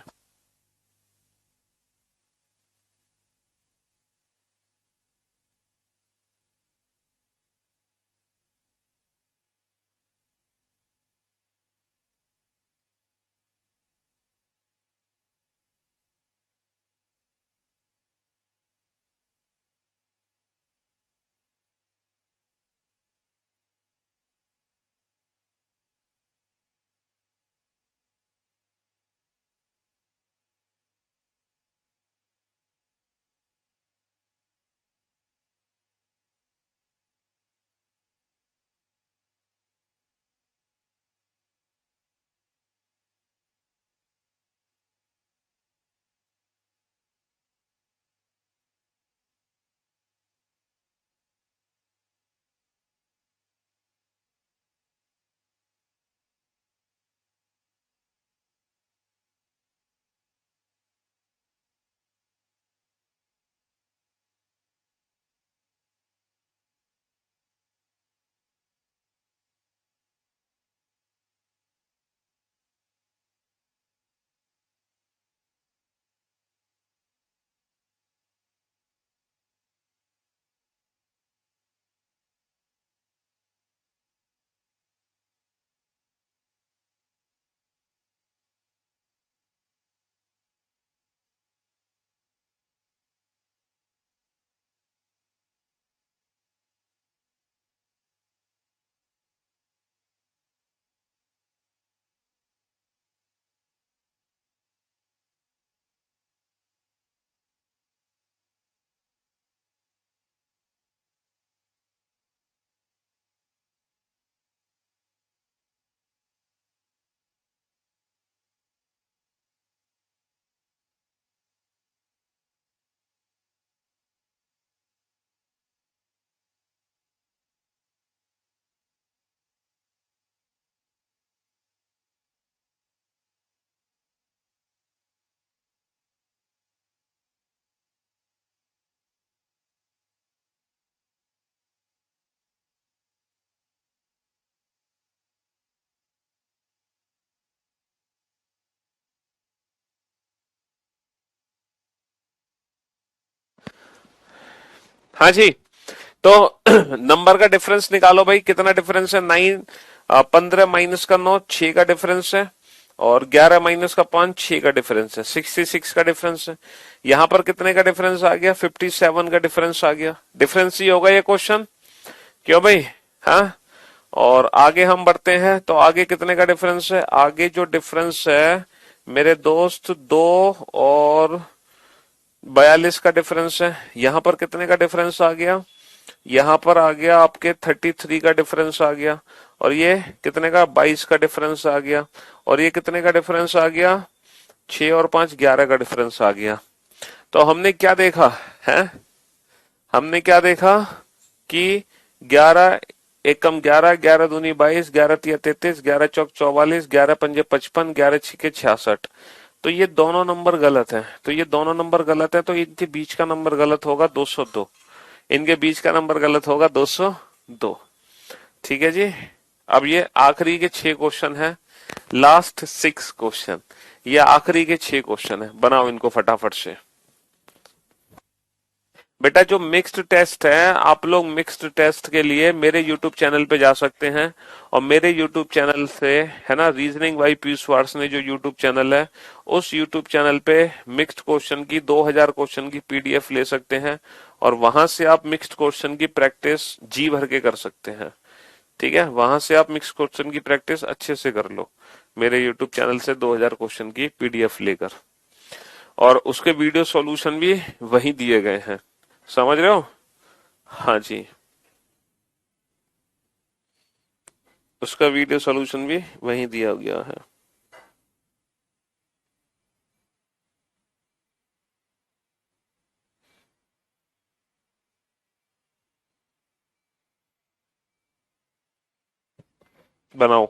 हाँ जी। तो नंबर का डिफरेंस निकालो भाई, कितना डिफरेंस है? 9, 15 माइनस का 9, 6 का डिफरेंस है। और 11 माइनस का 5, 6 का डिफरेंस है, 66 का डिफरेंस है। यहां पर कितने का डिफरेंस आ गया? 57 का डिफरेंस आ गया। डिफरेंस ही होगा ये क्वेश्चन, क्यों भाई? हाँ। और आगे हम बढ़ते हैं, तो आगे कितने का डिफरेंस है? आगे जो डिफरेंस है मेरे दोस्त, 2 और 42 का डिफरेंस है। यहां पर कितने का डिफरेंस आ गया? यहां पर आ गया आपके 33 का डिफरेंस आ गया। और ये कितने का? 22 का डिफरेंस आ गया। और ये कितने का डिफरेंस आ गया? 6 और 5, 11 का डिफरेंस आ गया। तो हमने क्या देखा है? हमने क्या देखा कि 11 एकम 11, 11 दूनी 22, 11 तिया 33, 11 चौक 44, 11 पंजे 55, 11 छिके 66। तो ये दोनों नंबर गलत हैं। तो ये दोनों नंबर गलत है, तो इनके बीच का नंबर गलत होगा 202। इनके बीच का नंबर गलत होगा 202। ठीक है जी। अब ये आखिरी के 6 क्वेश्चन है, लास्ट 6 क्वेश्चन। ये आखिरी के 6 क्वेश्चन है, बनाओ इनको फटाफट से। बेटा जो मिक्स्ड टेस्ट है, आप लोग मिक्स्ड टेस्ट के लिए मेरे YouTube चैनल पे जा सकते हैं। और मेरे YouTube चैनल से, है ना, रीजनिंग बाई पीयूष वार्ष्णेय जो YouTube चैनल है, उस YouTube चैनल पे मिक्स्ड क्वेश्चन की 2000 क्वेश्चन की PDF ले सकते हैं। और वहां से आप मिक्स्ड क्वेश्चन की प्रैक्टिस जी भर के कर सकते हैं। ठीक है, वहां से आप मिक्स्ड क्वेश्चन की प्रैक्टिस अच्छे से कर लो, मेरे YouTube चैनल से 2000 क्वेश्चन की PDF लेकर। और उसके वीडियो सॉल्यूशन भी वहीं दिए गए हैं, समझ रहे हो? हाँ जी, उसका वीडियो सॉल्यूशन भी वहीं दिया गया है। बनाओ।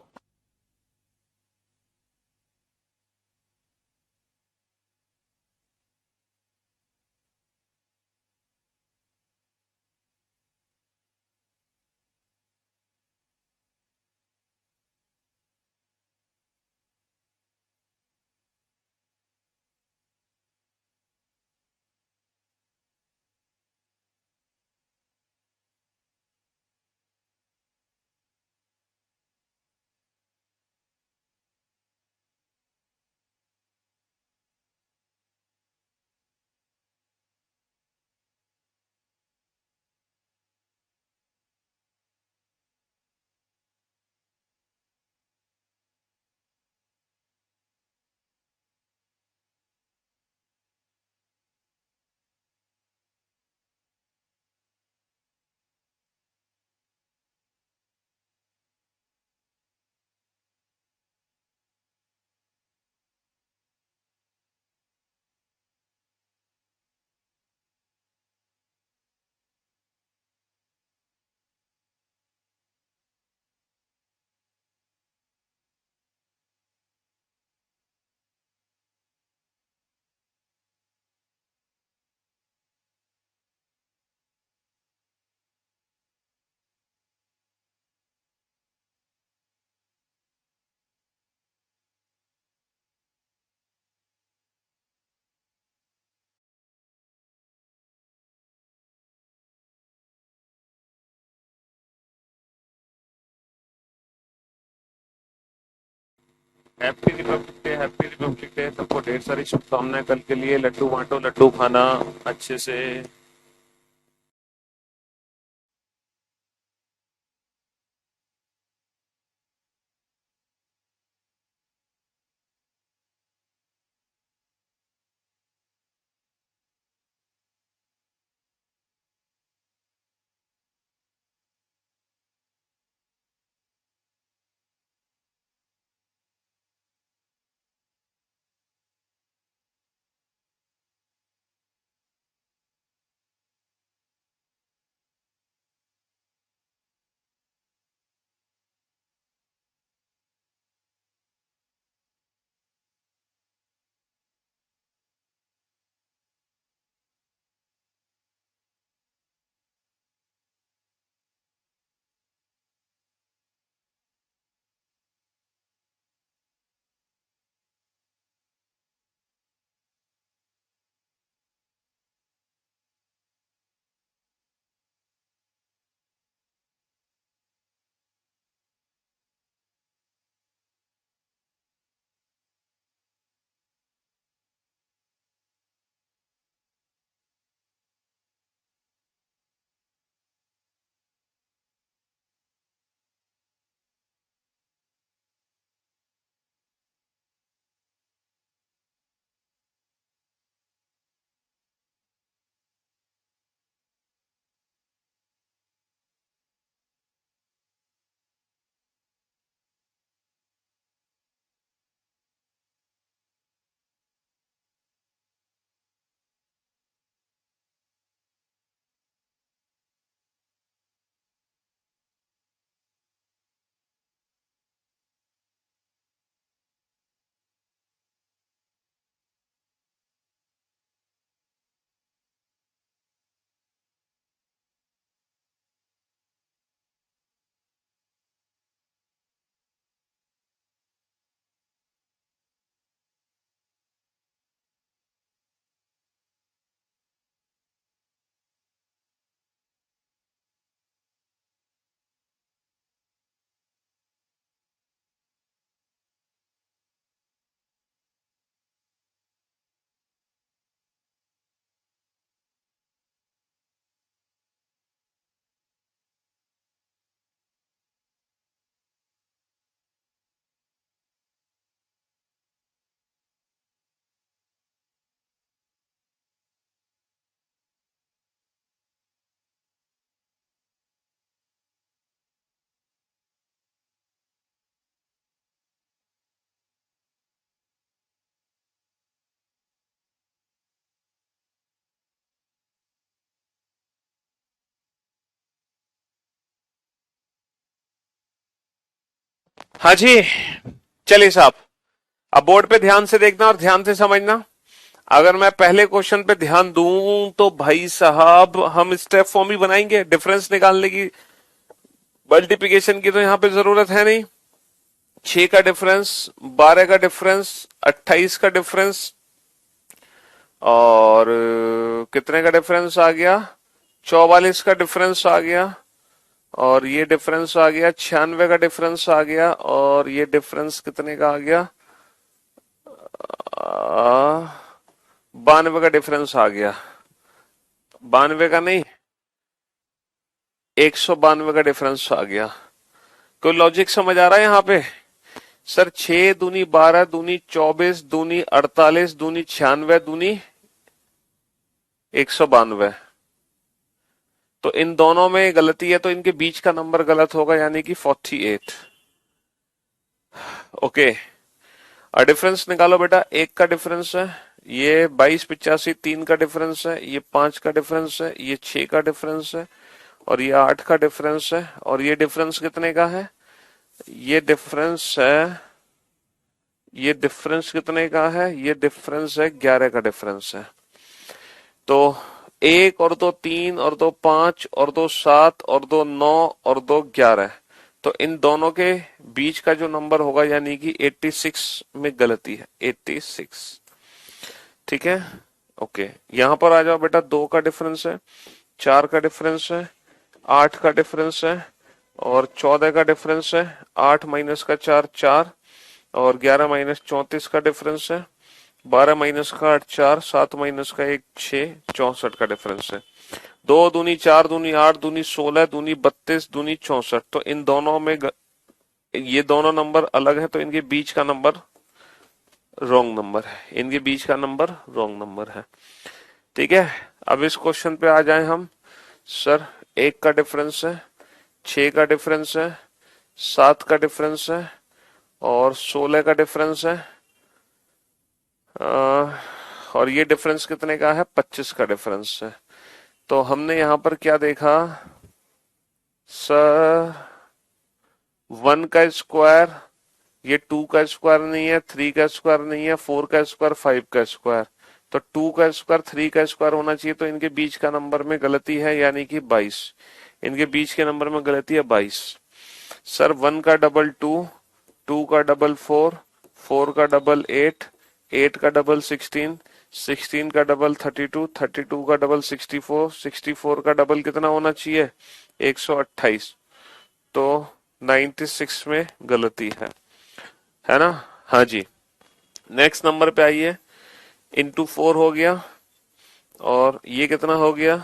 Happy Republic day, happy Republic day. सबको ढेर सारी शुभकामनाएं कल के लिए। लड्डू बांटो, लड्डू खाना अच्छे से। हाँ जी, चलिए साहब, अब बोर्ड पे ध्यान से देखना और ध्यान से समझना। अगर मैं पहले क्वेश्चन पे ध्यान दूं तो भाई साहब हम स्टेप फॉर्म ही बनाएंगे, डिफरेंस निकालने की, मल्टीप्लिकेशन की तो यहां पे जरूरत है नहीं। 6 का डिफरेंस, 12 का डिफरेंस, 28 का डिफरेंस, और कितने का डिफरेंस आ गया, 44 का डिफरेंस आ गया, और ये डिफरेंस आ गया 96 का डिफरेंस आ गया, और ये डिफरेंस कितने का आ गया, 92 का डिफरेंस आ गया। 92 का नहीं, 192 का डिफरेंस आ गया। कोई लॉजिक समझ आ रहा है यहाँ पे? सर 6 दूनी 12 दूनी 24 दूनी 48 दूनी 96 दूनी 192। तो इन दोनों में गलती है तो इनके बीच का नंबर गलत होगा, यानी कि 48। ओके, और डिफरेंस निकालो बेटा। 1 का डिफरेंस है, ये 22 85 3 का डिफरेंस है, ये 5 का डिफरेंस है, ये 6 का डिफरेंस है, और ये 8 का डिफरेंस है, और ये डिफरेंस कितने का है, ये डिफरेंस है, ये डिफरेंस कितने का है, ये डिफरेंस है 11 का डिफरेंस है। तो 1 और 2 3 और 2 5 और 2 7 और 2 9 और 2 11, तो इन दोनों के बीच का जो नंबर होगा यानी कि 86 में गलती है, 86। ठीक है, ओके। यहां पर आ जाओ बेटा। 2 का डिफरेंस है, 4 का डिफरेंस है, 8 का डिफरेंस है, और 14 का डिफरेंस है। 8 माइनस का 4 4, और 11 माइनस 34 का डिफरेंस है। 12 माइनस का 8 4, 7 माइनस का 1 6, 64 का डिफरेंस है। 2 दूनी 4 दूनी 8 दूनी 16 दूनी 32 दूनी 64। तो इन दोनों में ये दोनों नंबर अलग है, तो इनके बीच का नंबर रॉन्ग नंबर है, इनके बीच का नंबर रॉन्ग नंबर है। ठीक है, अब इस क्वेश्चन पे आ जाए हम। सर 1 का डिफरेंस है, 6 का डिफरेंस है, 7 का डिफरेंस है, और 16 का डिफरेंस है, और ये डिफरेंस कितने का है, 25 का डिफरेंस है। तो हमने यहां पर क्या देखा सर, 1 का स्क्वायर, ये 2 का स्क्वायर नहीं है, 3 का स्क्वायर नहीं है, 4 का स्क्वायर, 5 का स्क्वायर। तो 2 का स्क्वायर 3 का स्क्वायर होना चाहिए, तो इनके बीच का नंबर में गलती है, यानी कि 22। इनके बीच के नंबर में गलती है 22। सर 1 का डबल 2, 2 का डबल 4, 4 का डबल 8, 8 का डबल 16, 16 का डबल 32, 32 का डबल 64, 64 का डबल कितना होना चाहिए, 128। तो 96 में गलती है ना? हाँ जी। नेक्स्ट नंबर पे आइए। इंटू 4 हो गया, और ये कितना हो गया,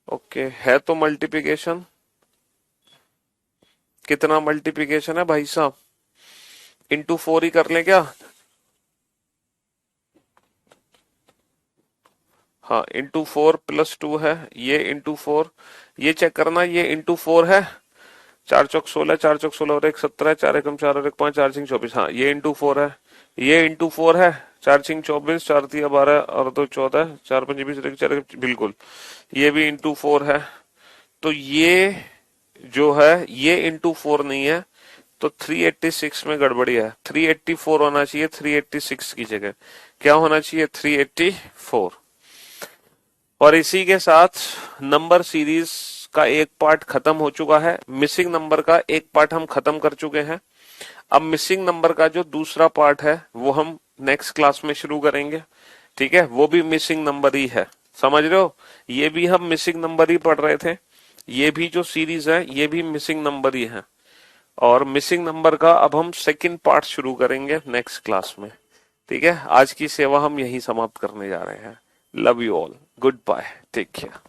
ओके। है तो मल्टीप्लिकेशन, कितना मल्टीप्लिकेशन है भाई साहब, इंटू 4 ही कर लें क्या? हाँ, इंटू 4 प्लस 2 है, ये इंटू 4, ये चेक करना, ये इंटू 4 है। 4 चौक 16, 4 चौक 16 और 1 17, 4 एकम 4 और 1 5, 4 सिंह 24। हाँ, ये इंटू 4 है, ये इंटू 4 है। 4 सिंह 24, 4 तिया 12 और 2 14, 4 पंजे 20, 4 बिल्कुल, ये भी इंटू 4 है। तो ये जो है ये इंटू 4 नहीं है, तो 386 में गड़बड़ी है। 384 होना चाहिए, 386 की जगह क्या होना चाहिए, 384। और इसी के साथ नंबर सीरीज का एक पार्ट खत्म हो चुका है, मिसिंग नंबर का एक पार्ट हम खत्म कर चुके हैं। अब मिसिंग नंबर का जो दूसरा पार्ट है वो हम नेक्स्ट क्लास में शुरू करेंगे। ठीक है, वो भी मिसिंग नंबर ही है, समझ रहे हो? ये भी हम मिसिंग नंबर ही पढ़ रहे थे, ये भी जो सीरीज है ये भी मिसिंग नंबर ही है। और मिसिंग नंबर का अब हम सेकंड पार्ट शुरू करेंगे नेक्स्ट क्लास में। ठीक है, आज की सेवा हम यही समाप्त करने जा रहे हैं। Love you all, goodbye, take care.